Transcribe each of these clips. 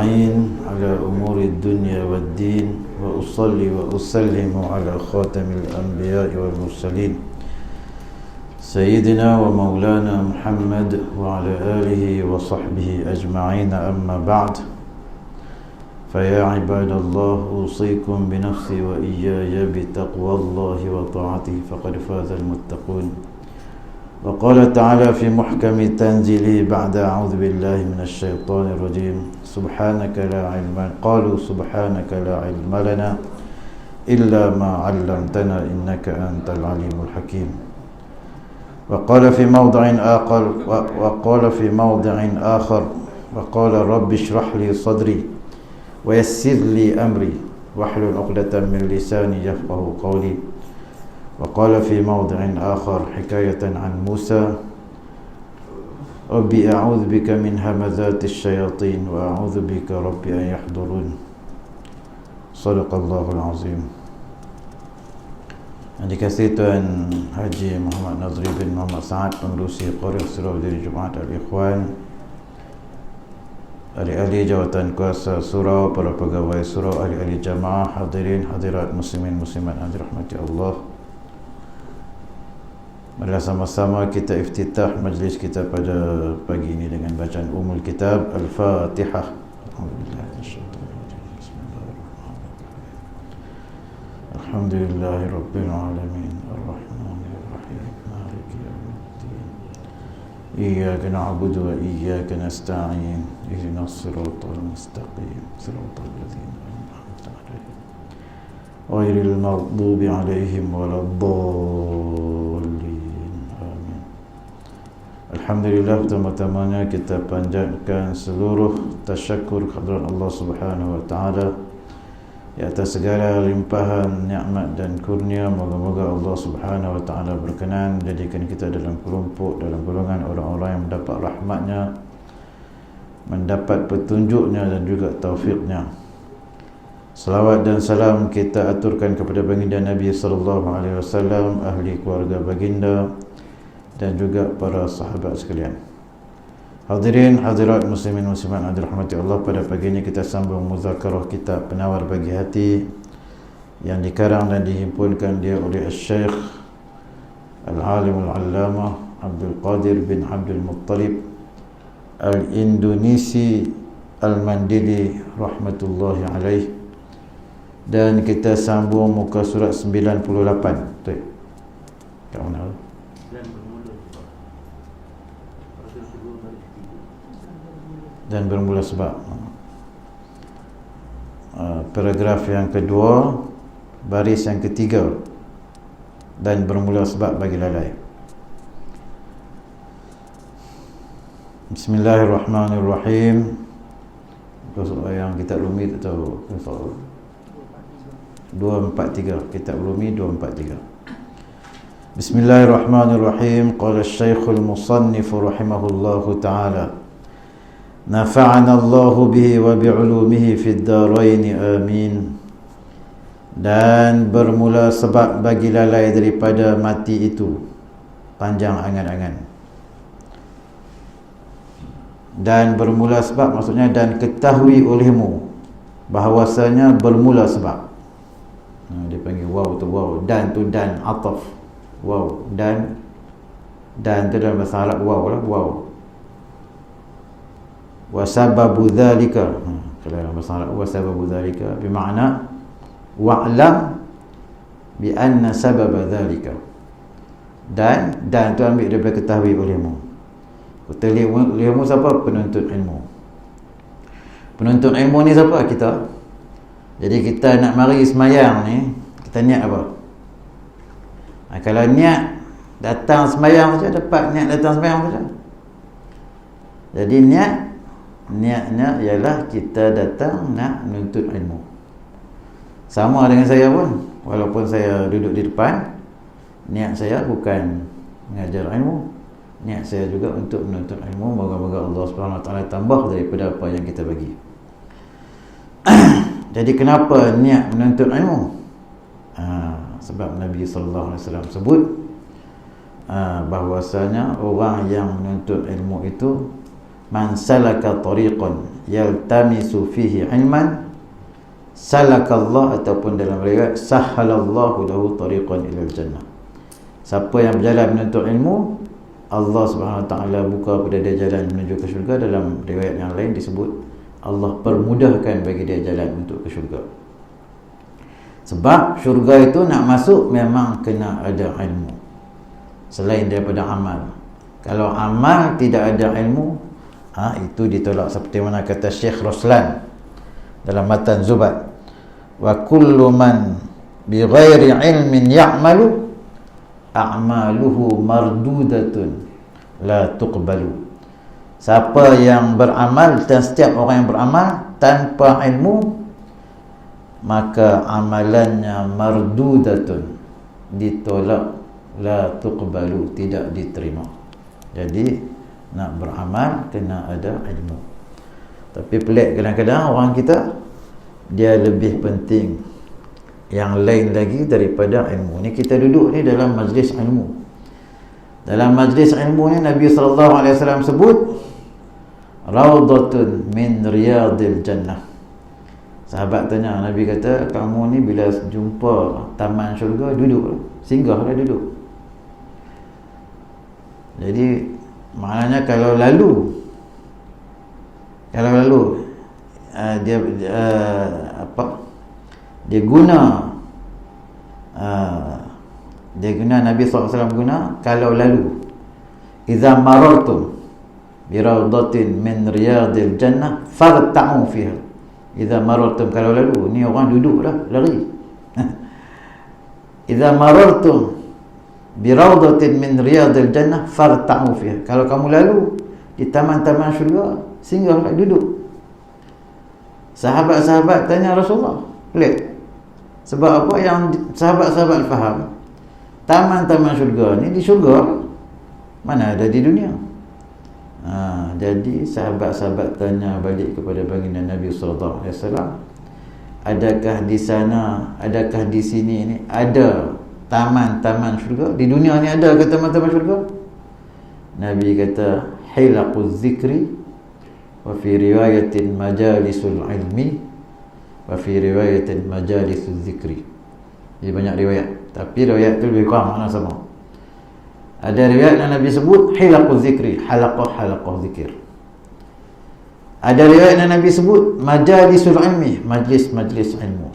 أجمعين على أمور الدنيا والدين وأصلي وأسلم على خاتم الأنبياء والمرسلين سيدنا ومولانا محمد وعلى آله وصحبه أجمعين. أما بعد، فيا عباد الله، أوصيكم بنفسي وإياي بتقوى الله وطاعته فقد فاز المتقون. وقال تعالى في محكم تنزيله بعد أعوذ بالله من الشيطان الرجيم قالوا سبحانك لا علم لنا إلا ما علمتنا إنك أنت العليم الحكيم. وقال في موضع آخر وقال رب اشرح لي صدري ويسر لي أمري واحلل عقدة من لساني يفقه قولي. وقال في موضع آخر حكاية عن موسى ربي أعوذ بك من همزات الشياطين وأعوذ بك ربي أن يحضرون. صدق الله العظيم. Yang dikasihi Tuan Haji Muhammad Nazri bin Muhammad Sa'ad, Pengerusi Qori Surau Diri Jumaat Al-Ikhwan, ahli-ahli jawatan kuasa surau, para pegawai surau, ahli-ahli jamaah, hadirin hadirat muslimin muslimat yang dirahmati Allah. Marilah sama-sama kita iftitah majlis kita pada pagi ini dengan bacaan Ummul Kitab Al-Fatihah. Alhamdulillahirabbil alamin arrahmanir rahim maliki yaumiddin iyyaka na'budu wa iyyaka nasta'in ihdinas siratal mustaqim siratal ladzina an'amta 'alaihim ghairil maghdubi 'alaihim waladdallin. Alhamdulillah, pertama-tamanya kita panjatkan seluruh tasyakur kehadirat Allah Subhanahu wa taala di atas segala limpahan nikmat dan kurnia. Moga-moga Allah Subhanahu wa taala berkenan menjadikan kita dalam golongan orang-orang yang mendapat rahmatnya, mendapat petunjuknya dan juga taufiknya. Salawat dan salam kita aturkan kepada baginda Nabi sallallahu alaihi wasallam, ahli keluarga baginda dan juga para sahabat sekalian. Hadirin hadirat muslimin muslimat yang dirahmati Allah, pada pagi ini kita sambung muzakarah kitab Penawar Bagi Hati yang dikarang dan dihimpunkan dia oleh Syekh Al-Alim Al-Allamah Abdul Qadir bin Abdul Muttalib Al-Indonesi Al-Mandili rahmatullahi alaih, dan kita sambung muka surat 98. Betul? Kat mana? Dan bermula sebab paragraf yang kedua, baris yang ketiga, dan bermula sebab bagi lalai. Bismillahirrahmanirrahim. Yang kitab Rumi tak tahu 243, kitab Rumi 243. Bismillahirrahmanirrahim. Qala Syekhul Musannif rahimahullahu ta'ala, nafa'ana Allahu bihi wa bi'ulumihi fid darain amin. Dan bermula sebab bagi lalai daripada mati itu, panjang angan-angan. Dan bermula sebab maksudnya dan ketahui olehmu bahawasanya bermula sebab. Dia panggil waw tu waw, dan tu dan ataf. Waw dan tu dalam bahasa Arab waw lah, waw. Wa sababu dzalika, kalau dalam bahasa Arab wa sababu dzalika bermakna wa'lam bi anna sababa dzalika. Dan tu ambil daripada ketahui olehmu. Olehmu siapa? Penuntut ilmu. Penuntut ilmu ni siapa? Kita. Jadi kita nak mari semayang ni, kita niat apa? Kalau niat datang semayang saja, dapat niat datang semayang saja. Jadi niatnya ialah kita datang nak menuntut ilmu. Sama dengan saya pun, walaupun saya duduk di depan, niat saya bukan mengajar ilmu, niat saya juga untuk menuntut ilmu. Moga-moga Allah Subhanahu Wa Taala tambah daripada apa yang kita bagi. Jadi kenapa niat menuntut ilmu? Sebab Nabi sallallahu alaihi wasallam sebut bahwasanya orang yang menuntut ilmu itu man salaka tariqan yaltamisu fihi ilman salakallah, ataupun dalam riwayat sahhalallahu lahu tariqan ilal jannah. Siapa yang berjalan menuntut ilmu, Allah Subhanahu Wa Taala buka pada dia jalan menuju ke syurga. Dalam riwayat yang lain disebut Allah permudahkan bagi dia jalan untuk ke syurga. Sebab syurga itu nak masuk memang kena ada ilmu selain daripada amal. Kalau amal tidak ada ilmu, itu ditolak, seperti mana kata Syekh Ruslan dalam matan Zubat, wa kullu man bi ghairi ilmin ya'malu a'maluhu mardudatun la tuqbalu. Siapa yang beramal, dan setiap orang yang beramal tanpa ilmu, maka amalannya mardudatun, ditolak, la tuqbalu, tidak diterima. Jadi nak beramal kena ada ilmu. Tapi pelik kadang-kadang orang kita, dia lebih penting yang lain lagi daripada ilmu. Ni kita duduk ni dalam majlis ilmu. Dalam majlis ilmu ni Nabi SAW sebut raudhatun min riyadil jannah. Sahabat tanya, Nabi kata, kamu ni bila jumpa taman syurga, duduk, singgahlah duduk. Jadi maknanya kalau lalu dia guna Nabi SAW guna kalau lalu, idza marartum bi rawdatin min riyadil jannah farta'u fiha. Idza marartum, kalau lalu, ni orang duduk dah, lari. Idza marartum bi rawdatin min riyadil jannah farta'u fiha. Kalau kamu lalu di taman-taman syurga, singgahlah duduk. Sahabat-sahabat tanya Rasulullah, pelik. Sebab apa? Yang sahabat-sahabat faham, taman-taman syurga ni di syurga, mana ada di dunia. Jadi sahabat-sahabat tanya balik kepada baginda Nabi SAW, adakah di sana, adakah di sini ni ada taman-taman syurga? Di dunia ni ada ke taman-taman syurga? Nabi kata, hilaquz zikri, wa fi riwayatin majalisul ilmi, wa fi riwayatin majalisul zikri. Jadi banyak riwayat, tapi riwayat tu lebih kurang makna sama. Ada riwayat yang Nabi sebut hilaquz zikri, halaqah zikir. Ada riwayat yang Nabi sebut majalisul ilmi, majlis ilmu.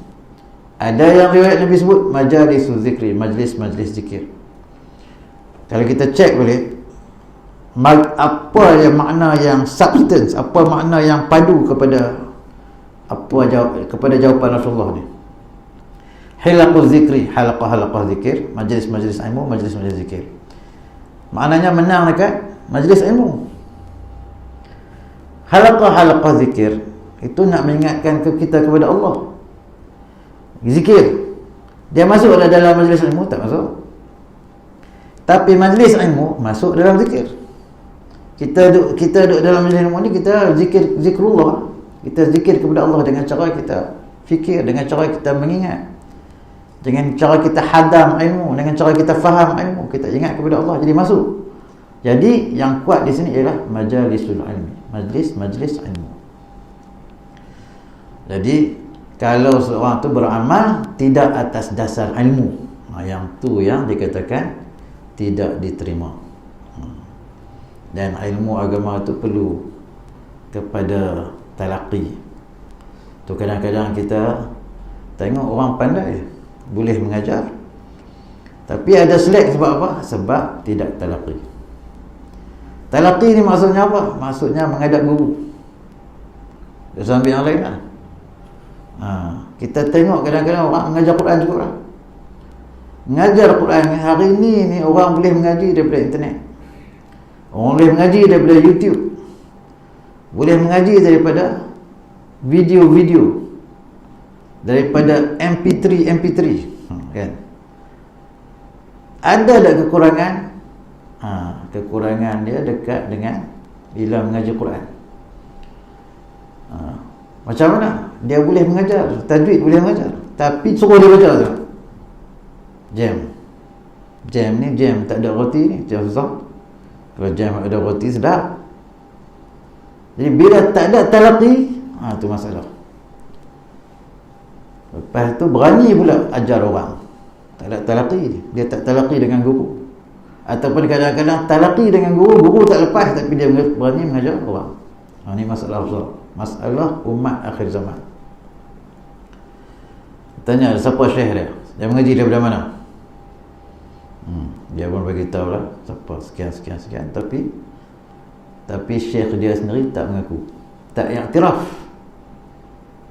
Ada yang riwayat Nabi sebut majalisul zikri, majlis zikir. Kalau kita cek boleh, apa yang makna yang substance, apa makna yang padu kepada kepada jawapan Rasulullah ni. Hilaquz zikri, halaqah zikir, majlis ilmu, majlis zikir. Maknanya menang dekat majlis ilmu. Halaqah zikir itu nak mengingatkan kita kepada Allah. Zikir, dia masuk dalam majlis ilmu? Tak masuk. Tapi majlis ilmu masuk dalam zikir. Kita duduk dalam majlis ilmu ni, kita zikrullah. Kita zikir kepada Allah dengan cara kita fikir, dengan cara kita mengingat, dengan cara kita hadam ilmu, dengan cara kita faham ilmu, kita ingat kepada Allah, jadi masuk. Jadi yang kuat di sini ialah majalisul ilmi, majlis ilmu. Jadi kalau seorang tu beramal tidak atas dasar ilmu, yang tu yang dikatakan tidak diterima. Dan ilmu agama tu perlu kepada talaqi. Tu kadang-kadang kita tengok orang pandai, boleh mengajar, tapi ada selek. Sebab apa? Sebab tidak talaqi. Talaqi ni maksudnya apa? Maksudnya menghadap guru. Dia sambil yang lain lah. Kita tengok kadang-kadang orang mengajar Quran juga lah. Mengajar Quran hari ni orang boleh mengaji daripada internet, orang boleh mengaji daripada YouTube, boleh mengaji daripada video-video, daripada MP3 kan. Ada tak kekurangan? Kekurangan dia dekat dengan bila mengaji Quran. Macam mana? Dia boleh mengajar tajwid, boleh mengajar, tapi suruh dia baca tu jam ni tak ada roti ni, jam susah. Kalau jam ada roti sedap. Jadi bila tak ada talaqi, tu masalah. Lepas tu berani pula ajar orang. Tak ada talaqi, dia tak talaqi dengan guru. Ataupun kadang-kadang talaqi dengan guru, guru tak lepas tapi dia berani mengajar orang. Ini masalah besar. Masalah umat akhir zaman. Tanya siapa syekh dia? Dia mengaji daripada mana? Dia pun bagi tahu lah siapa sekian. Tapi syekh dia sendiri tak mengaku, tak iktiraf.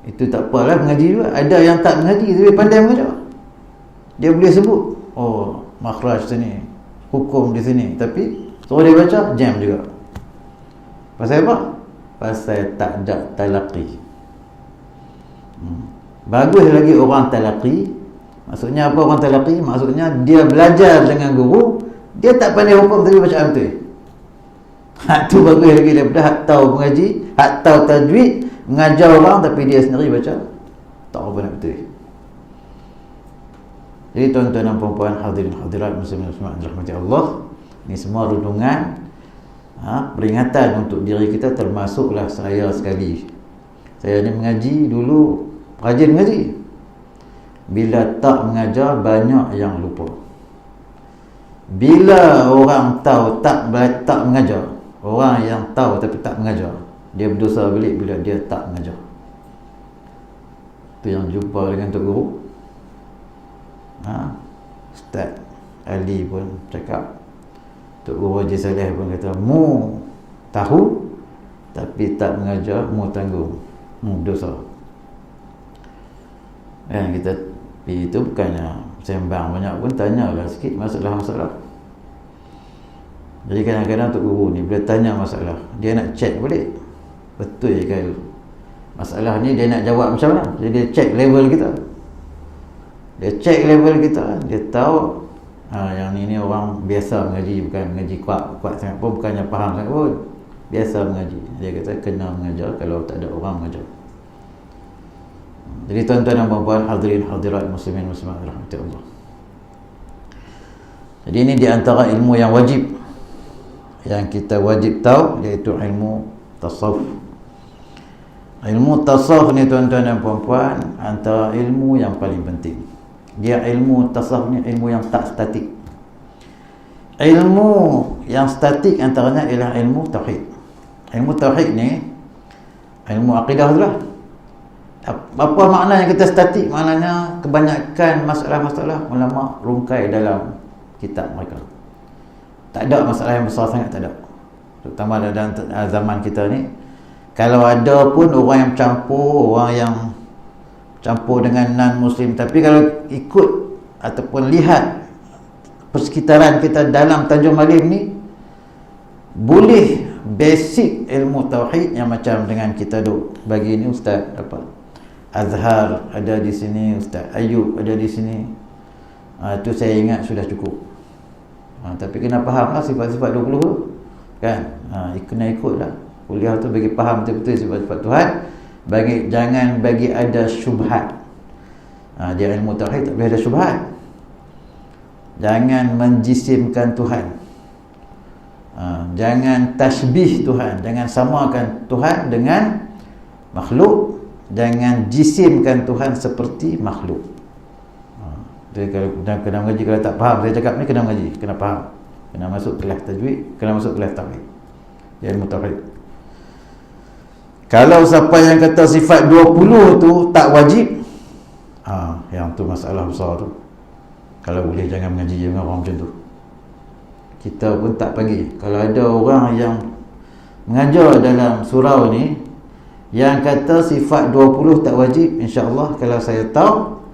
Itu tak apalah, mengaji juga. Ada yang tak mengaji tapi pandai mengajar. Dia boleh sebut, oh makhraj sini, hukum di sini, tapi suruh dia baca jam juga. Pasal apa? Pasal tak ada talaqi. Bagus lagi orang talaqi. Maksudnya apa orang talaqi? Maksudnya dia belajar dengan guru, dia tak pandai hukum tapi bacaan betul. Tu bagus lagi daripada hak tahu mengaji, hak tahu tajwid, mengajar orang tapi dia sendiri baca tak apa nak betul. Jadi tuan-tuan dan puan-puan, hadirin hadirat muslimin muslimat dirahmati Allah, ini semua renungan, peringatan untuk diri kita, termasuklah saya sekali. Saya ni mengaji dulu, rajin mengaji. Bila tak mengajar, banyak yang lupa. Bila orang tahu tak mengajar, orang yang tahu tapi tak mengajar, dia berdosa balik bila dia tak mengajar. Itu yang jumpa dengan Tok Guru. Ustaz Ali pun cakap, Tok Guru Haji Saleh pun kata, mu tahu tapi tak mengajar, mu tanggung, dosa. Kita itu bukannya sembang banyak pun, tanyalah sikit masalah-masalah. Jadi kadang-kadang Tok Guru ni bila tanya masalah, dia nak check balik betul ke masalah ni, dia nak jawab macam mana. Jadi dia check level kita. Dia tahu yang ni orang biasa mengaji, bukan mengaji kuat sangat pun, bukannya faham sangat pun, biasa mengaji. Dia kata kena mengajar kalau tak ada orang mengajar. Jadi tuan-tuan dan puan-puan, hadirin hadirat muslimin muslimat rahmati Allah. Jadi ini di antara ilmu yang wajib, yang kita wajib tahu, iaitu ilmu tasawuf. Ilmu tasawuf ni tuan-tuan dan puan-puan, antara ilmu yang paling penting. Dia ilmu tasawuf ni ilmu yang tak statik. Ilmu yang statik antaranya ialah ilmu tauhid. Ilmu tauhid ni ilmu akidah tu lah. Apa makna yang kita statik? Maknanya kebanyakan masalah-masalah ulama rungkai dalam kitab mereka. Tak ada masalah yang besar sangat, tak ada. Terutama dalam zaman kita ni. Kalau ada pun orang yang campur dengan non-Muslim. Tapi kalau ikut ataupun lihat persekitaran kita dalam Tanjung Malim ni, boleh basic ilmu tauhid yang macam dengan kita duk bagi ni, Ustaz Azhar ada di sini, Ustaz Ayub ada di sini, itu saya ingat sudah cukup. Tapi kena faham lah sifat-sifat 20 tu kan. Kena ikut lah kuliah tu bagi faham betul-betul sifat-sifat Tuhan, jangan bagi ada syubhat. Dia ilmu tauhid tak boleh ada syubhat. Jangan menjisimkan Tuhan, jangan tasbih Tuhan, jangan samakan Tuhan dengan makhluk, jangan jisimkan Tuhan seperti makhluk. Jadi kalau kena mengaji, kalau tak faham saya cakap ni, kena mengaji, kena faham, kena masuk kelas tajwid, kena masuk kelas tauhid, dia ilmu tauhid. Kalau siapa yang kata sifat 20 tu tak wajib, yang tu masalah besar tu. Kalau boleh jangan mengaji dengan orang macam tu. Kita pun tak panggil. Kalau ada orang yang mengajar dalam surau ni yang kata sifat 20 tak wajib, insya-Allah kalau saya tahu,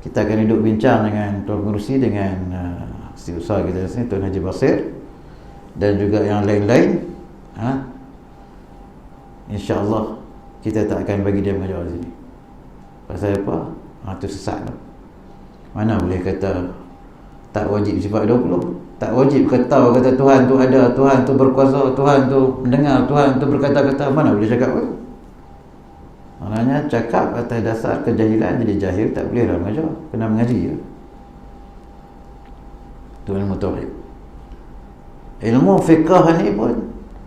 kita akan duduk bincang dengan Tuan Pengerusi, dengan setiausaha kita di sini, Tuan Haji Basir, dan juga yang lain-lain. InsyaAllah kita tak akan bagi dia mengajar di sini. Pasal apa? Itu sesat tu. Mana boleh kata tak wajib sifat 20? Tak wajib kata Tuhan tu ada, Tuhan tu berkuasa, Tuhan tu mendengar, Tuhan tu berkata-kata. Mana boleh cakap tu? Maknanya cakap atas dasar kejahilan, jadi jahil tak boleh lah mengajar, kena mengaji je. Itu ilmu tauhid. Ilmu fiqh ni pun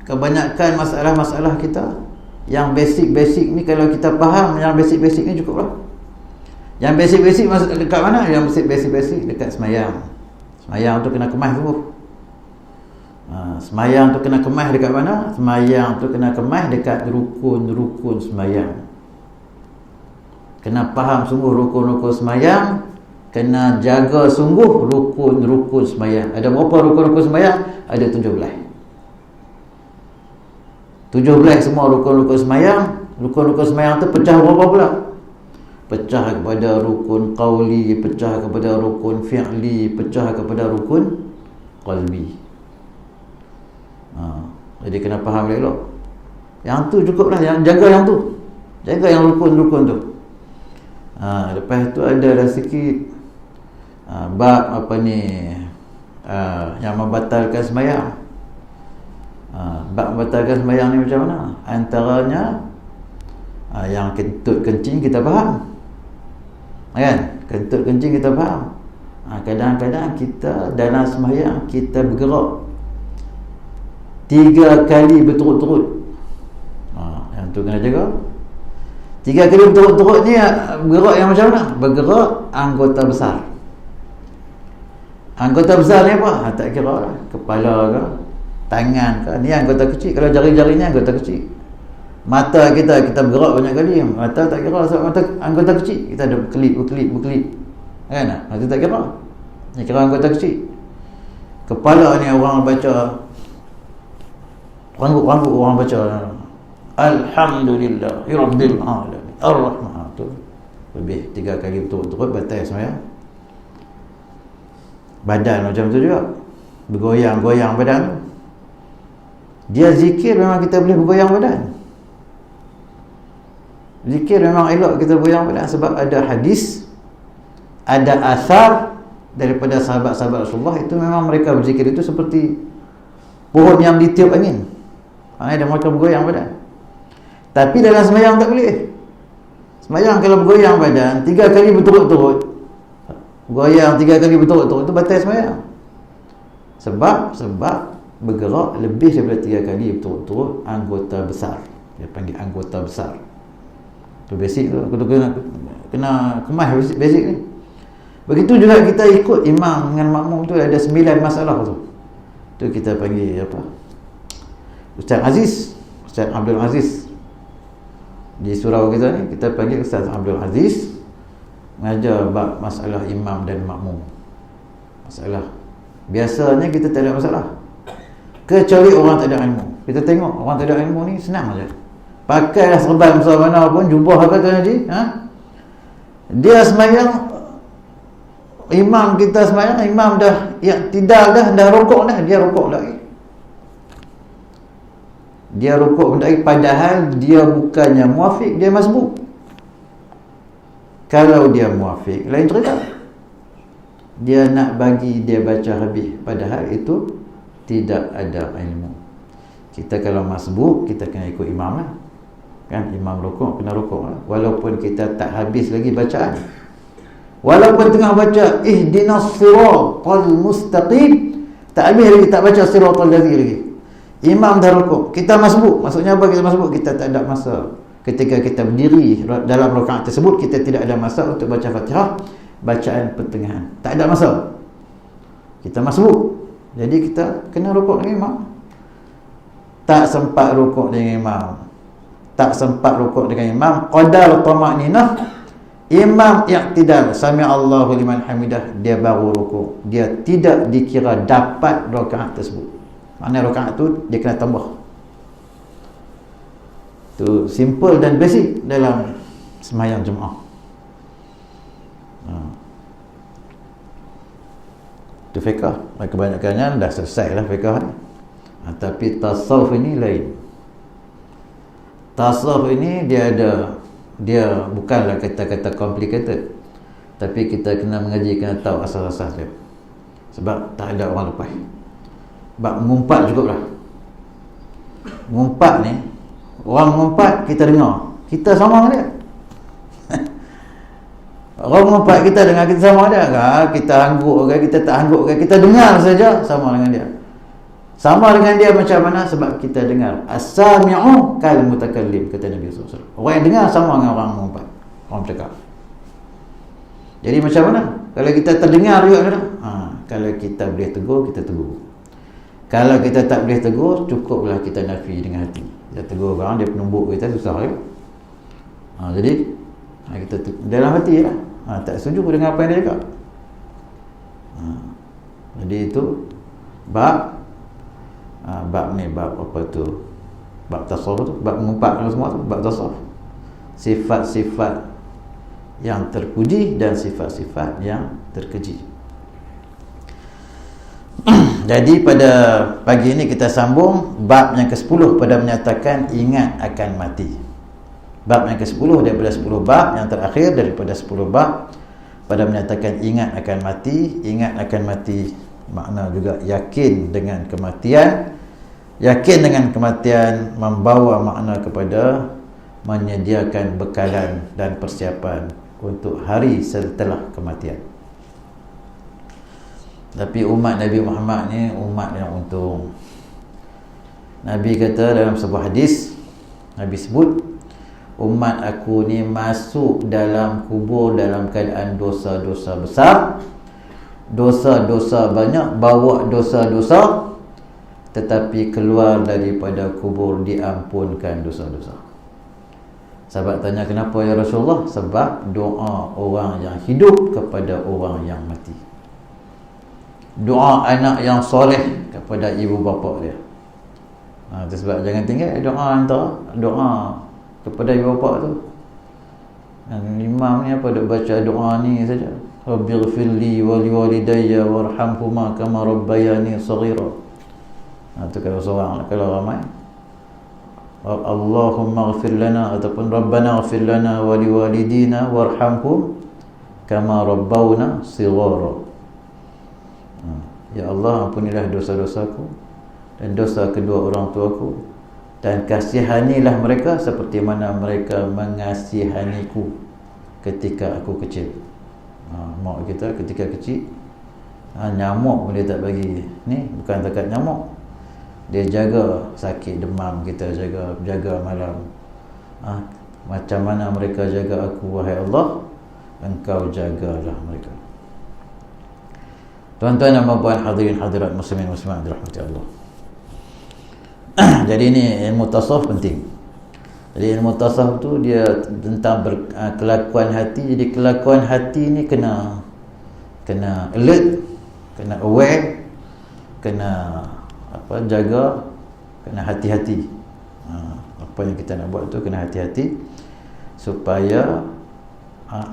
kebanyakan masalah-masalah kita Yang basic-basic ni kalau kita faham, yang basic-basic ni cukup lah. Yang basic-basic maksud dekat mana? Yang basic-basic dekat semayang. Semayang tu kena kemas tu. Semayang tu kena kemas dekat mana? Semayang tu kena kemas dekat rukun-rukun semayang. Kena faham sungguh rukun-rukun semayang, kena jaga sungguh rukun-rukun semayang. Ada berapa rukun-rukun semayang? Ada 17. 17 semua rukun-rukun semayang. Rukun-rukun semayang tu pecah berapa pula? Pecah kepada rukun qauli, pecah kepada rukun fi'li, pecah kepada rukun qalbi. Jadi kena faham elok. Yang tu cukuplah, yang jaga yang tu. Jaga yang rukun-rukun tu. Lepas tu ada sikit bab apa ni, yang membatalkan sembahyang. Bab membatalkan sembahyang ni macam mana? Antaranya yang kentut kencing kita faham, kan? Kentut kencing kita faham. Kadang-kadang kita dalam sembahyang kita bergerak 3 kali berturut-turut. Yang tu kena jaga. 3 kali berturut-turut ni bergerak yang macam mana? Bergerak anggota besar. Anggota besar ni apa? Tak kira lah. Kepala ke, tangan ke. Ni anggota kecil. Kalau jari-jari ni anggota kecil. Mata kita bergerak banyak kali. Mata tak kira sebab mata anggota kecil. Kita ada berkelip. Kan? Mata tak kira. Ni kira anggota kecil. Kepala ni orang baca, rambut orang baca Alhamdulillah Rabbil Alamin Ar-Rahman, tu lebih 3 kali betul-betul batal sembahyang. Badan macam tu juga, bergoyang-goyang badan tu. Dia zikir memang kita boleh bergoyang badan. Zikir memang elok kita bergoyang badan, sebab ada hadis, ada asar daripada sahabat-sahabat Rasulullah, itu memang mereka berzikir itu seperti pohon yang ditiup angin. Ada mereka bergoyang badan. Tapi dalam sembahyang tak boleh. Sembahyang kalau bergoyang badan 3 kali berturut-turut, goyang 3 kali berturut-turut, itu batal sembahyang. Sebab bergerak lebih daripada 3 kali berturut-turut anggota besar. Dia panggil anggota besar. Tu basic tu. Kena kemas basic ni. Begitu juga kita ikut imam dengan makmum tu, ada 9 masalah tu. Tu kita panggil apa? Ustaz Abdul Aziz. Di surau kita ni kita panggil Ustaz Abdul Aziz, mengajar bab masalah imam dan makmum. Masalah biasanya kita tak ada masalah, kecuali orang tak ada ilmu. Kita tengok orang tak ada ilmu ni senang aja. Pakailah serban besar mana pun, jubah apa tu Haji, dia sembahyang, imam kita sembahyang, imam dah dah rukuk dah, dia rukuk lagi. Dia rukuk lagi, padahal dia bukannya muafiq, dia masbuk. Kalau dia muafiq, lain cerita. Dia nak bagi dia baca habis, padahal itu tidak ada ilmu. Kita kalau masbuk, kita kena ikut imam lah. Kan, imam rukuk, kena rukuk lah. Walaupun kita tak habis lagi bacaan. Walaupun tengah baca ihdinas siratal mustaqim, tak habis lagi, tak baca siratal ladzina lagi. Imam dah rukuk, kita masbuk. Maksudnya apa kita masbuk? Kita tak ada masa. Ketika kita berdiri dalam rakaat tersebut, kita tidak ada masa untuk baca Fatihah, bacaan pertengahan. Tak ada masa. Kita masbuk. Jadi kita kena rukuk dengan imam. Tak sempat rukuk dengan imam. Tak sempat rukuk dengan imam, qadar tama'ninah, imam i'tidal, sami Allahu liman hamidah, dia baru rukuk. Dia tidak dikira dapat rakaat tersebut. Maknanya rakaat tu dia kena tambah. Tu simple dan basic dalam sembahyang Jumaat. Itu fiqh. Kebanyakannya dah selesai lah fiqh ni. Tapi tasawuf ini lain. Tasawuf ini dia bukanlah kata-kata complicated, tapi kita kena mengaji, kena tahu asas-asas dia. Sebab tak ada orang lepas. Bab mengumpat cukup lah. Mengumpat ni, orang mengumpat kita dengar, kita sama dengan dia. Orang mengumpat kita dengar, kita sama dengan dia. Kita angguk ke, kita tak angguk ke, kita dengar saja, sama dengan dia. Sama dengan dia macam mana? Sebab kita dengar as-sami'u kal mutakallim, kata Nabi SAW. Orang yang dengar sama dengan orang mengumpat, orang bercakap. Jadi macam mana? Kalau kita terdengar juga kan? Kalau kita boleh tegur, kita tegur. Kalau kita tak boleh tegur, cukuplah kita nafi dengan hati. Kita tegur orang, dia penumbuk kita, susah juga. Jadi kita dalam hati lah. Tak setuju dengan apa yang dia cakap. Jadi itu bab ni, bab apa tu, bab tasawuf tu, bab mengumpat semua tu, bab tasawuf. Sifat-sifat yang terpuji dan sifat-sifat yang terkeji. Jadi pada pagi ini kita sambung bab yang ke-10 pada menyatakan ingat akan mati. Bab yang ke-10 daripada 10 bab, yang terakhir daripada 10 bab pada menyatakan ingat akan mati. Ingat akan mati makna juga yakin dengan kematian. Yakin dengan kematian membawa makna kepada menyediakan bekalan dan persiapan untuk hari setelah kematian. Tapi umat Nabi Muhammad ni umat yang untung. Nabi kata dalam sebuah hadis, Nabi sebut, umat aku ni masuk dalam kubur dalam keadaan dosa-dosa besar, dosa-dosa banyak, bawa dosa-dosa, tetapi keluar daripada kubur diampunkan dosa-dosa. Sahabat tanya, kenapa ya Rasulullah? Sebab doa orang yang hidup kepada orang yang mati. Doa anak yang soleh kepada ibu bapa dia. Itu sebab jangan tinggal doa antara doa kepada ibu bapa tu. Imam ni apa, duk baca doa ni saja. Rabbighfirli wa liwalidayya warhamhuma kama rabbayani saghira. Itu kalau seorang, kalau ramai Allahumma ighfir lana ataupun Rabbana ighfir lana wa liwalidina warhamhum kama rabbawna shighara. Ya Allah, ampunilah dosa-dosaku dan dosa kedua orang tuaku, dan kasihanilah mereka seperti mana mereka mengasihaniku ketika aku kecil. Mak kita ketika kecil, nyamuk pun dia tak bagi. Ni bukan takat nyamuk, dia jaga sakit demam kita, jaga malam. Macam mana mereka jaga aku, wahai Allah, Engkau jagalah mereka. Tuan-tuan dan puan-puan, hadirin hadirat muslimin muslimat dirahmati Allah. Jadi ini ilmu tasawuf penting. Jadi ilmu tasawuf tu dia tentang kelakuan hati. Jadi kelakuan hati ni kena alert, kena aware, kena jaga, kena hati-hati. Apa yang kita nak buat tu kena hati-hati supaya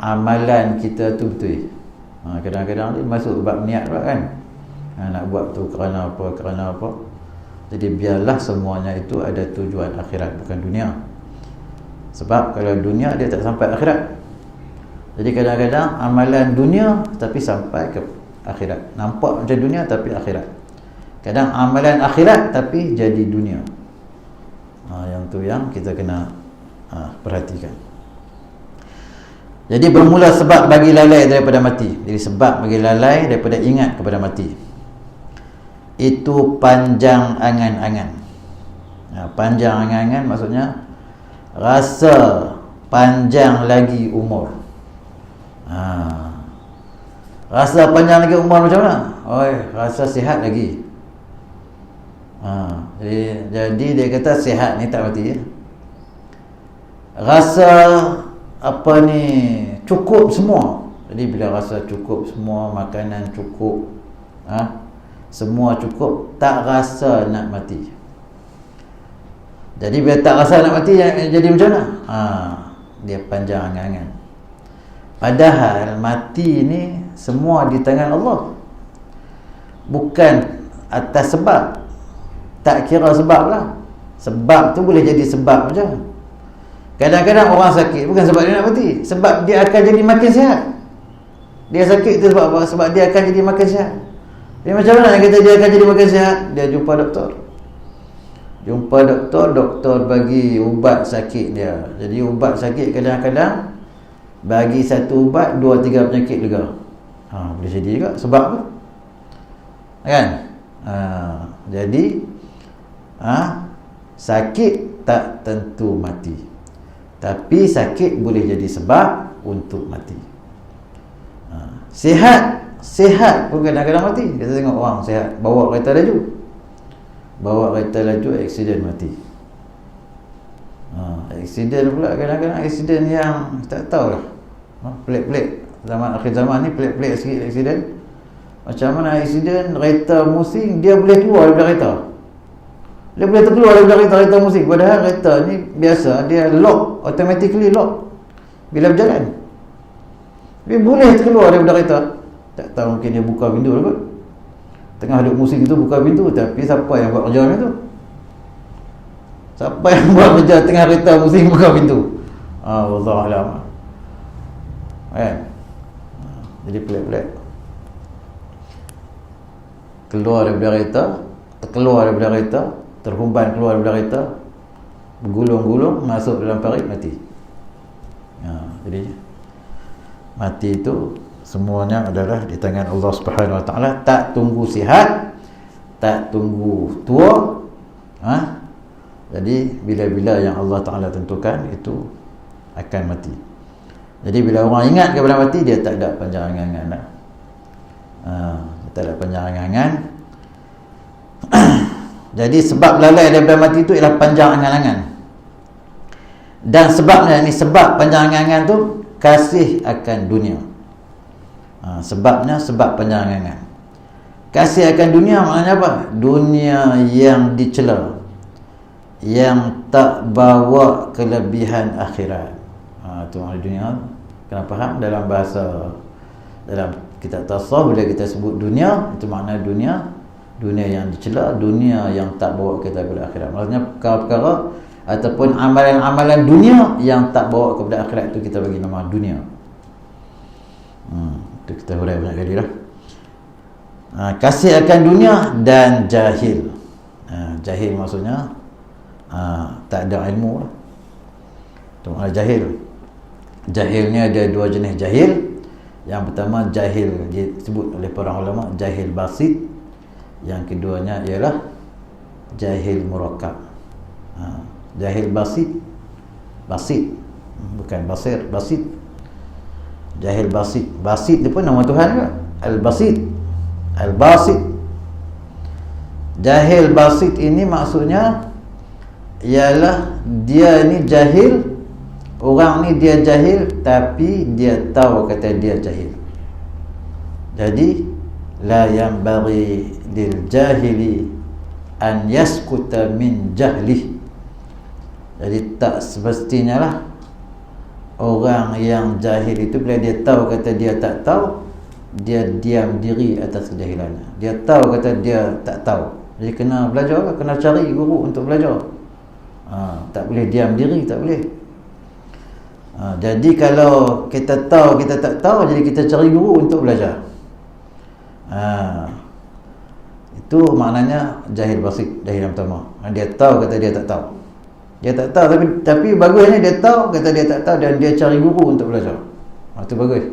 amalan kita tu betul. Kadang-kadang dia masuk bab niat pula kan. Nak buat tu kerana apa. Jadi biarlah semuanya itu ada tujuan akhirat, bukan dunia. Sebab kalau dunia dia tak sampai akhirat. Jadi kadang-kadang amalan dunia tapi sampai ke akhirat. Nampak macam dunia tapi akhirat. Kadang amalan akhirat tapi jadi dunia. Yang tu yang kita kena perhatikan. Jadi bermula sebab bagi lalai daripada mati. Jadi sebab bagi lalai daripada ingat kepada mati, itu panjang angan-angan. Panjang angan-angan maksudnya rasa panjang lagi umur. Rasa panjang lagi umur macam mana? Rasa sihat lagi. Jadi dia kata sihat ni tak mati ya? Rasa cukup semua. Jadi bila rasa cukup semua, makanan cukup, semua cukup, tak rasa nak mati. Jadi bila tak rasa nak mati, jadi macam mana? Dia panjang angan-angan. Padahal mati ni semua di tangan Allah, bukan atas sebab. Tak kira sebab lah. Sebab tu boleh jadi sebab macam. Kadang-kadang orang sakit bukan sebab dia nak mati, sebab dia akan jadi makin sihat. Dia sakit tu sebab apa? Sebab dia akan jadi makin sihat. Dia macam mana nak kata dia akan jadi makin sihat? Dia jumpa doktor. Doktor bagi ubat sakit dia. Jadi ubat sakit kadang-kadang bagi satu ubat 2-3 penyakit lega. Boleh jadi juga. Sebab apa? Kan? Jadi sakit tak tentu mati, tapi sakit boleh jadi sebab untuk mati. Sihat pun kadang-kadang mati. Kita tengok orang sihat bawa kereta laju aksiden mati. Aksiden pula kadang-kadang aksiden yang tak tahulah, pelik-pelik. Akhir zaman ni pelik-pelik sikit aksiden. Macam mana aksiden kereta musing, dia boleh keluar daripada kereta. Dia boleh terkeluar daripada kereta musing. Padahal kereta ni biasa dia lock, automatically lock bila berjalan. Dia boleh terkeluar daripada kereta. Tak tahu, mungkin dia buka pintu lah kot. Tengah duduk musing tu buka pintu, tapi siapa yang buat kerja macam tu? Siapa yang buat kerja tengah kereta musing buka pintu? Wallahualam. Kan? Jadi pelik-pelik. Keluar daripada kereta, terhumban keluar daripada kereta, bergulung-gulung masuk dalam parit, mati. Jadi mati itu semuanya adalah di tangan Allah Subhanahu Wa Taala. Tak tunggu sihat, tak tunggu tua. Jadi bila-bila yang Allah Taala tentukan itu akan mati. Jadi bila orang ingat kepada mati, dia tak ada panjang angan-angan dah. Tak ada panjang angan-angan. Jadi sebab lalai daripada mati itu ialah panjang angan-angan. Dan sebabnya, ini sebab panjang angan-angan tu kasih akan dunia. Sebabnya sebab panjang angan-angan. Kasih akan dunia maknanya apa? Dunia yang dicela, yang tak bawa kelebihan akhirat. Itu makna dunia. Kena faham dalam bahasa, dalam kitab tasawuf bila kita sebut dunia, itu makna dunia yang dicela, dunia yang tak bawa kita kepada akhirat. Maksudnya perkara-perkara ataupun amalan-amalan dunia yang tak bawa kepada akhirat, itu kita bagi nama dunia. Itu kita hurai banyak kali lah. Kasih akan dunia dan jahil. Jahil maksudnya tak ada ilmu lah. Itu makna jahil. Jahil ni ada dua jenis jahil. Yang pertama jahil disebut oleh para ulama jahil basit. Yang keduanya ialah jahil murakkab. Jahil basit bukan basir, basit. Jahil basit. Basit dia pun nama Tuhan juga. Al-Basit. Al-Basit. Jahil basit ini maksudnya ialah dia ni jahil. Orang ni dia jahil, tapi dia tahu kata dia jahil. Jadi la yanbaghi lil jahili an yaskuta min jahlih. Jadi tak semestinya lah orang yang jahil itu bila dia tahu kata dia tak tahu, dia diam diri atas kejahilannya. Dia tahu kata dia tak tahu, jadi kena belajar lah, kena cari guru untuk belajar. Tak boleh diam diri, tak boleh. Jadi kalau kita tahu kita tak tahu, jadi kita cari guru untuk belajar. Itu maknanya jahil basit, jahil yang pertama. Dia tahu kata dia tak tahu. Dia tak tahu, tapi bagusnya dia tahu kata dia tak tahu dan dia cari guru untuk belajar. Itu bagus.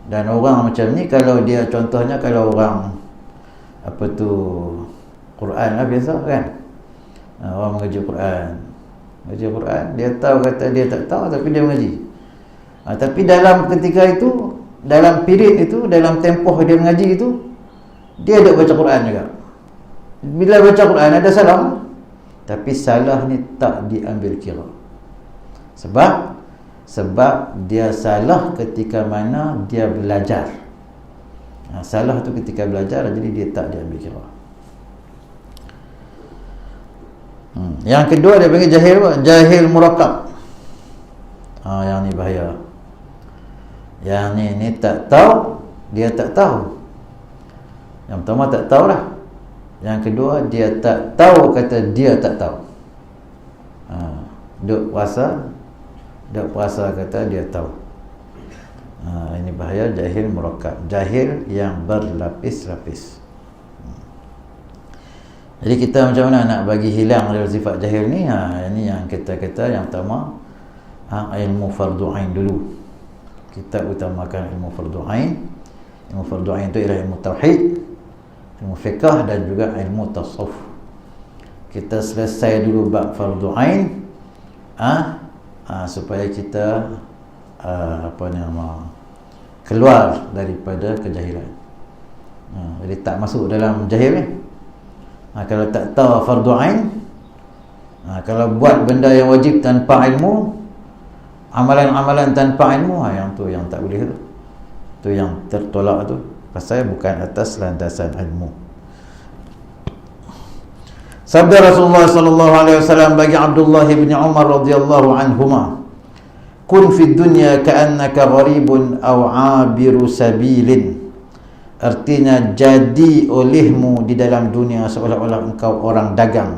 Dan orang macam ni, kalau dia contohnya kalau orang Quran lah biasa kan. Orang mengaji Quran, dia tahu kata dia tak tahu, tapi dia mengaji. Tapi dalam ketika itu, dalam period itu, dalam tempoh dia mengaji itu, dia ada baca Quran juga. Bila baca Quran ada salah, tapi salah ni tak diambil kira. Sebab dia salah ketika mana dia belajar. Salah tu ketika belajar, jadi dia tak diambil kira. Yang kedua dia panggil jahil apa? Jahil murakkab. Yang ni bahaya. Yang ni tak tahu, dia tak tahu. Yang pertama tak tahu lah. Yang kedua dia tak tahu kata dia tak tahu. Duk puasa kata dia tahu. Ini bahaya, jahil murakkab. Jahil yang berlapis-lapis. Jadi kita macam mana nak bagi hilang dari sifat jahil ni? Ini yang kita kata yang pertama, ilmu fardu ain dulu. Kita utamakan ilmu fardu ain. Ilmu fardu ain itu ialah ilmu tauhid. ilmu fiqh dan juga ilmu tasawuf. Kita selesai dulu bab fardu ain, supaya kita keluar daripada kejahilan. Jadi tak masuk dalam jahil ni. Kalau tak tahu fardu ain, kalau buat benda yang wajib tanpa ilmu, amalan-amalan tanpa ilmu, yang tu yang tak boleh tu. Tu yang tertolak tu, pasal bukan atas landasan ilmu. Sabda Rasulullah sallallahu alaihi wasallam bagi Abdullah bin Umar radhiyallahu anhuma, kun fid dunya ka'annaka gharibun aw 'abiru sabilin. Artinya, jadi olehmu di dalam dunia seolah-olah engkau orang dagang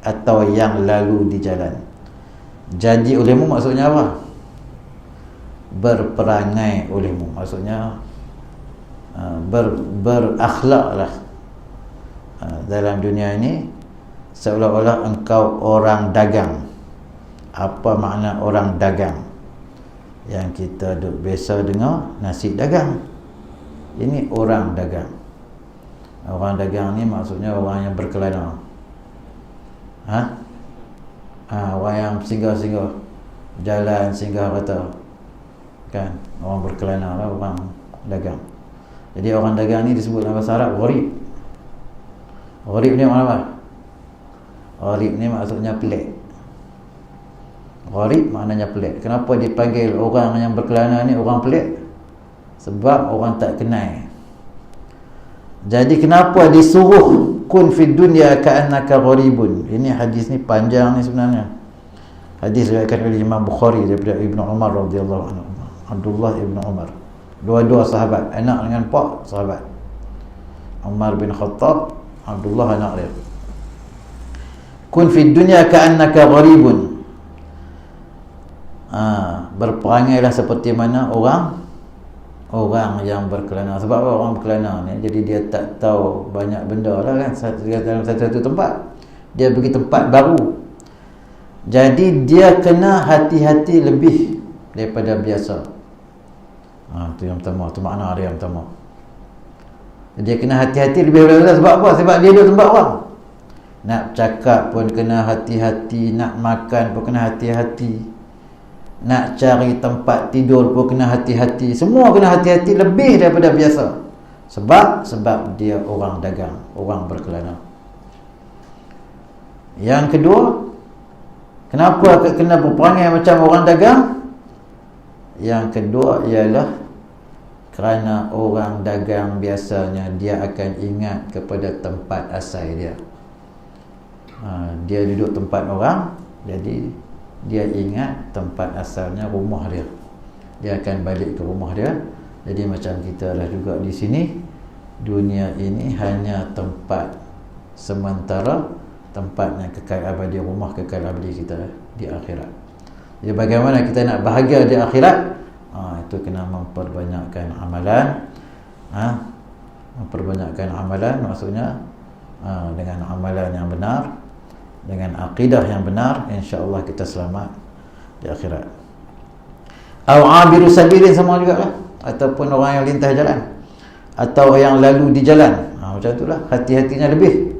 atau yang lalu di jalan. Jadi olehmu maksudnya apa? Berperangai olehmu, maksudnya berakhlaklah dalam dunia ini seolah-olah engkau orang dagang. Apa makna orang dagang? Yang kita duk biasa dengar, nasi dagang. Ini orang dagang. Orang dagang ni maksudnya orang yang berkelana. Orang yang singgah-singgah, jalan singgah kata, kan? Orang berkelana lah, orang dagang. Jadi orang dagang ni disebut dalam bahasa Arab gharib. Gharib ni makna apa? Gharib ni maksudnya pelik. Gharib maknanya pelik. Kenapa dipanggil orang yang berkelana ni orang pelik? Sebab orang tak kenal. Jadi kenapa disuruh kun fid dunya ka'annaka gharibun? Ini hadis ni panjang ni sebenarnya. Hadis diriwayatkan oleh Imam Bukhari daripada Ibnu Umar radhiyallahu anhu. Abdullah Ibnu Umar. Dua-dua sahabat, anak dengan pak sahabat. Umar bin Khattab, Abdullah anak dia. Kun fid dunya ka'annaka gharibun. Berperangailah seperti mana orang yang berkelana. Sebab orang berkelana ni, jadi dia tak tahu banyak benda lah kan, dalam satu tempat. Dia pergi tempat baru, jadi dia kena hati-hati lebih daripada biasa. Tu yang pertama, tu makna dia yang pertama. Dia kena hati-hati lebih daripada biasa. Sebab apa? Sebab dia duduk tempat orang. Nak cakap pun kena hati-hati, nak makan pun kena hati-hati, nak cari tempat tidur pun kena hati-hati. Semua kena hati-hati lebih daripada biasa. Sebab dia orang dagang, orang berkelana. Yang kedua, kenapa kena berperangai macam orang dagang? Yang kedua ialah kerana orang dagang biasanya dia akan ingat kepada tempat asal dia. Dia duduk tempat orang, jadi dia ingat tempat asalnya, rumah dia. Dia akan balik ke rumah dia. Jadi macam kita lah juga di sini, dunia ini hanya tempat sementara, tempat yang kekal abadi, rumah kekal abadi kita di akhirat. Jadi bagaimana kita nak bahagia di akhirat? Itu kena memperbanyakkan amalan. Memperbanyakkan amalan maksudnya dengan amalan yang benar, dengan akidah yang benar, insya-Allah kita selamat di akhirat. Abiru sabilin sama jugalah, ataupun orang yang lintas jalan, atau yang lalu di jalan. Macam itulah, hati-hatinya lebih.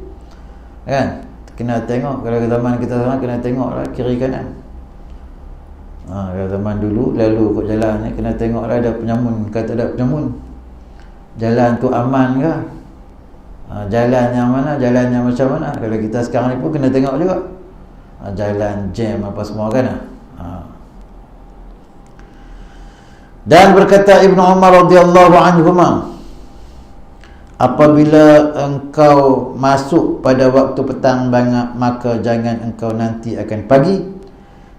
Kan? Kena tengok, kalau zaman kita sekarang kena tengoklah kiri kanan. Kalau zaman dulu lalu kot jalan ni, kena tengoklah ada penyamun ke tak ada penyamun. Jalan tu aman ke? Jalan yang mana, jalan yang macam mana. Kalau kita sekarang ni pun kena tengok juga, jalan jam apa semua kan. Dan berkata Ibnu Umar radhiyallahu anhuma, apabila engkau masuk pada waktu petang banyak, maka jangan engkau nanti akan pagi,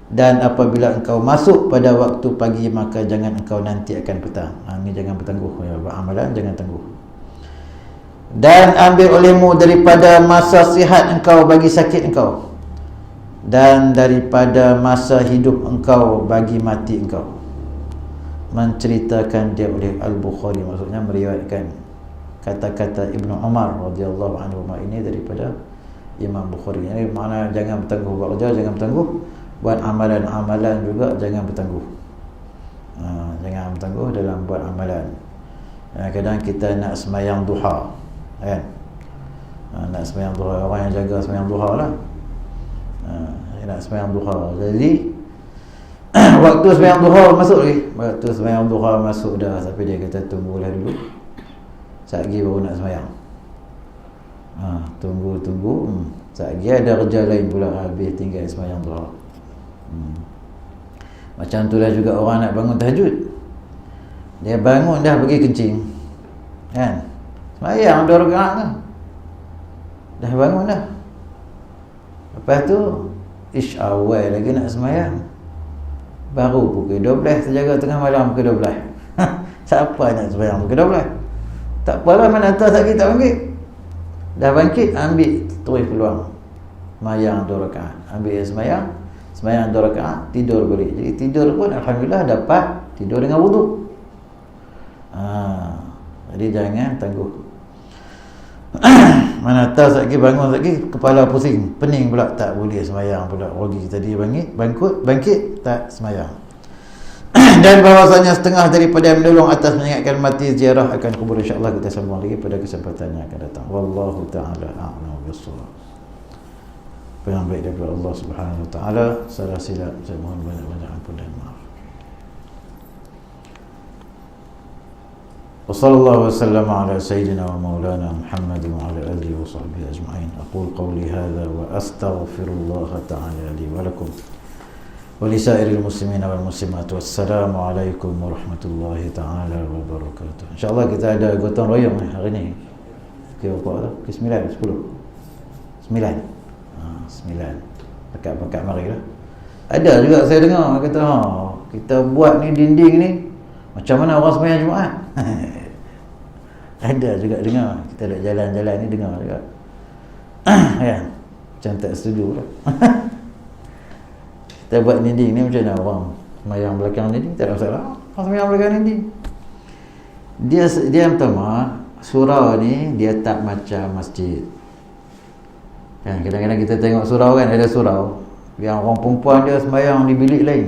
dan apabila engkau masuk pada waktu pagi, maka jangan engkau nanti akan petang. Ini jangan bertangguh ya, amalan jangan tangguh. Dan ambil olehmu daripada masa sihat engkau bagi sakit engkau, dan daripada masa hidup engkau bagi mati engkau. Menceritakan dia oleh Al-Bukhari, maksudnya meriwayatkan kata-kata Ibnu Umar radhiyallahu anhu ini daripada Imam Bukhari. Ini makna jangan bertangguh buat kerja, jangan bertangguh buat amalan-amalan juga, jangan bertangguh. Jangan bertangguh dalam buat amalan. Kadang kita nak sembahyang duha, kan? Nak sembahyang duha, orang yang jaga sembahyang duha lah. Nak sembahyang duha. Jadi waktu sembahyang duha masuk lagi. Waktu sembahyang duha masuk dah, tapi dia kata tunggulah dulu. Sekejap baru nak sembahyang. Tunggu. Sekejap ada kerja lain pula, habis tinggal sembahyang duha. Macam tu lah juga orang nak bangun tahajud. Dia bangun dah pergi kencing, kan? Sembahyang 2 rakaat tu. Dah bangun dah. Lepas tu awal lagi nak sembahyang. Baru pukul 12, terjaga tengah malam pukul 12. Siapa nak sembahyang pukul 12? Tak apalah, mana atas sakit tak bangkit. Dah bangkit, ambil terus peluang sembahyang 2 rakaat. Ambil sembahyang 2 rakaat, tidur balik. Jadi tidur pun alhamdulillah dapat tidur dengan wuduk. Jadi jangan tangguh. Mana tahu sekali bangun sekali kepala pusing, pening pula, tak boleh sembahyang pula. Rugi tadi bangkit tak sembahyang. Dan bahawasanya setengah daripada menolong atas mengingatkan mati ziarah akan kubur, insya-Allah kita sambung lagi pada kesempatan yang akan datang. Wallahu taala a'lam bissawab. Yang baik daripada Allah Subhanahu wa taala, salah silap saya mohon banyak-banyak ampun dan maaf. وصلى الله وسلم على سيدنا ومولانا محمد وعلى آله وصحبه أجمعين. أقول قولي هذا وأستغفر الله تعالى لي ولكم ولسائر المسلمين والمسلمات. والسلام عليكم ورحمة الله تعالى وبركاته. إن شاء الله kita ada gotong royong hari ni. Berapa tu? 9, 10. 9. 9. Pekat-pekat marilah. Ada juga saya dengar kata, kita buat ni dinding ni macam mana orang sembahyang Jumaat? Ada juga dengar. Kita nak jalan-jalan ni dengar juga. Ya, macam tak setuju lah. Kita buat dinding ni macam mana orang sembahyang belakang dinding? Tak ada masalah. Orang sembahyang belakang dinding. Dia pertama, surau ni dia tak macam masjid. Kan, kadang-kadang kita tengok surau kan, ada surau yang orang perempuan dia sembahyang di bilik lain.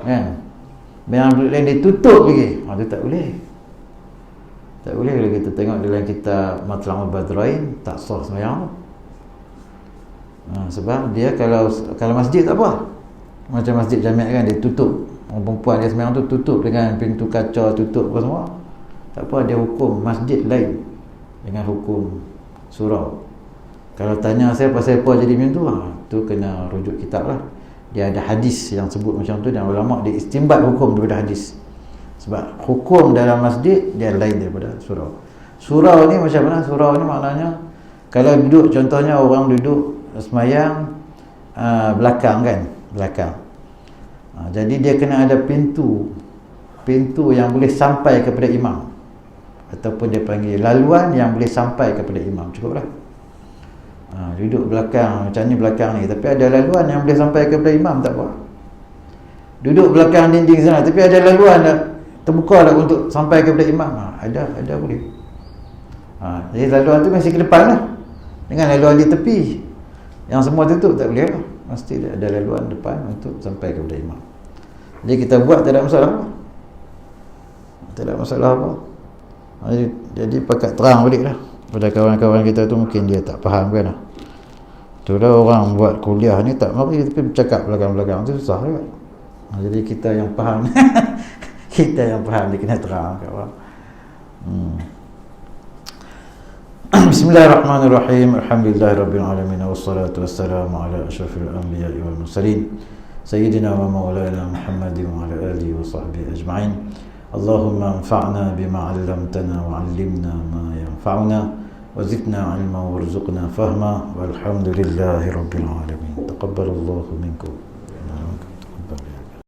Kan? Sembahyang bilik lain dia tutup lagi. Itu tak boleh. Tak boleh. Kalau kita tengok dalam kitab Matla'ul Badrain, tak sah sembahyang tu. Sebab dia kalau masjid tak apa. Macam masjid Jami' kan, dia tutup. Orang perempuan dia sembahyang tu tutup dengan pintu kaca, tutup apa semua. Tak apa, dia hukum masjid lain dengan hukum surau. Kalau tanya saya pasal apa jadi macam tu, tu kena rujuk kitab lah. Dia ada hadis yang sebut macam tu, dan ulama' dia istinbat hukum daripada hadis. Sebab hukum dalam masjid dia lain daripada surau. Surau ni macam mana? Surau ni maknanya kalau duduk, contohnya orang duduk sembahyang belakang kan, belakang. Jadi dia kena ada pintu yang boleh sampai kepada imam, ataupun dia panggil laluan yang boleh sampai kepada imam. Cukup lah. Duduk belakang macam ni, belakang ni, tapi ada laluan yang boleh sampai kepada imam, tak apa. Duduk belakang dinding sana, tapi ada laluan dah terbuka dah untuk sampai kepada imam, ada boleh. Jadi laluan tu mesti ke depan lah, dengan laluan di tepi yang semua tutup tak boleh lah. Mesti ada laluan depan untuk sampai kepada imam. Jadi kita buat tak ada masalah apa. Tak ada masalah apa. Jadi pakat terang balik lah pada kawan-kawan kita tu, mungkin dia tak faham kan lah. Itulah orang buat kuliah ni tak mari, tapi bercakap belakang-belakang tu susah juga. Jadi kita yang faham kita yang faham dia kena terang kawan. Bismillahirrahmanirrahim. Alhamdulillahirabbil alamin, wassalatu wassalamu ala asyrafil anbiya'i wal mursalin sayyidina wa maulana Muhammadin wa ala alihi wa sahbihi ajma'in. Allahumma anfa'na bima 'allamtana wa 'allimna ma yanfa'una وزدنا علما وارزقنا فهما والحمد لله رب العالمين. تقبل الله منكم.